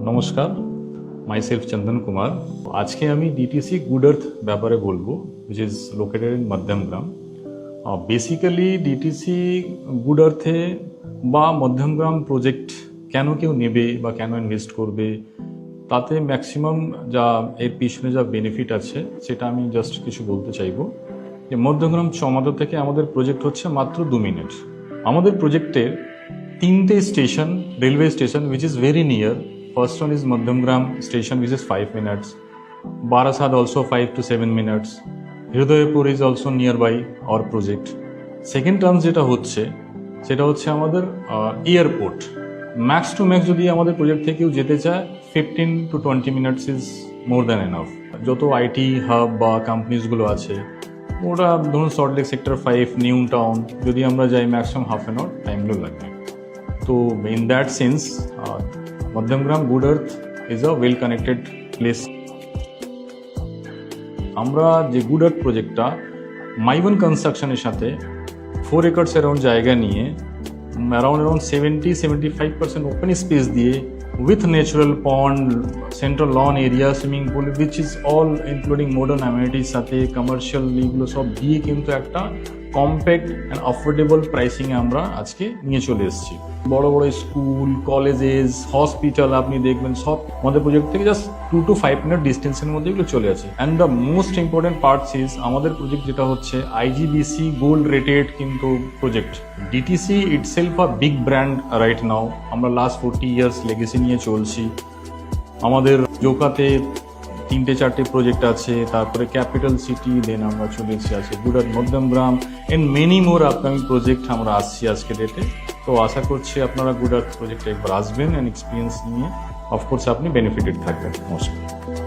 নমস্কার, মাইসেলফ চন্দন কুমার। আজকে আমি ডিটিসি গুড আর্থ ব্যাপারে বলবো, which is located in Madhyamgram. Basically DTC good আর্থে বা মধ্যমগ্রাম প্রজেক্ট কেন কেউ নেবে বা কেন ইনভেস্ট করবে, তাতে ম্যাক্সিমাম যা এর পিছনে যা বেনিফিট আছে সেটা আমি জাস্ট কিছু বলতে চাইবো। যে মধ্যমগ্রাম চমাদা থেকে আমাদের প্রজেক্ট হচ্ছে মাত্র 2 মিনিট। আমাদের প্রজেক্টের 3টে station, railway station which is very near. First one is Madhyamgram station which is 5 minutes. Barasat also 5 to 7 minutes. Hridaypur is also nearby our project. Second term যেটা হচ্ছে সেটা হচ্ছে আমাদের এয়ারপোর্ট। ম্যাক্স টু ম্যাক্স যদি আমাদের project থেকে কেউ যেতে চায় 15 to 20 minutes is more than enough. যত আইটি হাব বা কোম্পানিজগুলো আছে ওটা ধরুন সল্টলেক সেক্টর 5, নিউ টাউন যদি আমরা যাই ম্যাক্সিমাম হাফ অ্যান আওয়ার টাইমগুলো লাগবে। তো in that sense Madhyamgram good earth is a well connected place. আমরা যে গুড আর্থ প্রজেক্টটা মাইবন কনস্ট্রাকশনের সাথে 4 একর্স অ্যারাউন্ড জায়গা নিয়ে অ্যারাউন্ড 70-75% ওপেন স্পেস দিয়ে with natural pond, central lawn area, swimming pool, which is all including modern amenities সাথে কমার্শিয়াল এগুলো সব দিয়ে কিন্তু একটা কম্প্যাক্ট অ্যান্ড অ্যাফোর্ডেবল প্রাইসিংয়ে আমরা আজকে নিয়ে চলে এসেছি। বড় বড় স্কুল, কলেজেস, হসপিটাল আপনি দেখবেন সব আমাদের প্রজেক্ট থেকে জাস্ট 2 to 5 মিনিট ডিস্টেন্সের মধ্যে এগুলো চলে আছে। And the most important parts is আমাদের প্রজেক্ট যেটা হচ্ছে IGBC গোল্ড রেটেড কিন্তু project. DTC itself a big brand right now. আমরা লাস্ট 40 ইয়ার্স লেগেসি নিয়ে চলছি। আমাদের জোকাতে 3-4টে প্রজেক্ট আছে, তারপরে ক্যাপিটাল সিটি, দেন আমরা চলেছি আছে good earth Madhyamgram and many more upcoming project আমরা আসছি আজকে ডেটে। তো আশা করছি আপনারা গুড আর্থ প্রজেক্টে একবার আসবেন অ্যান্ড এক্সপিরিয়েন্স নিয়ে অফকোর্স আপনি বেনিফিটেড থাকবেন। নমস্কার।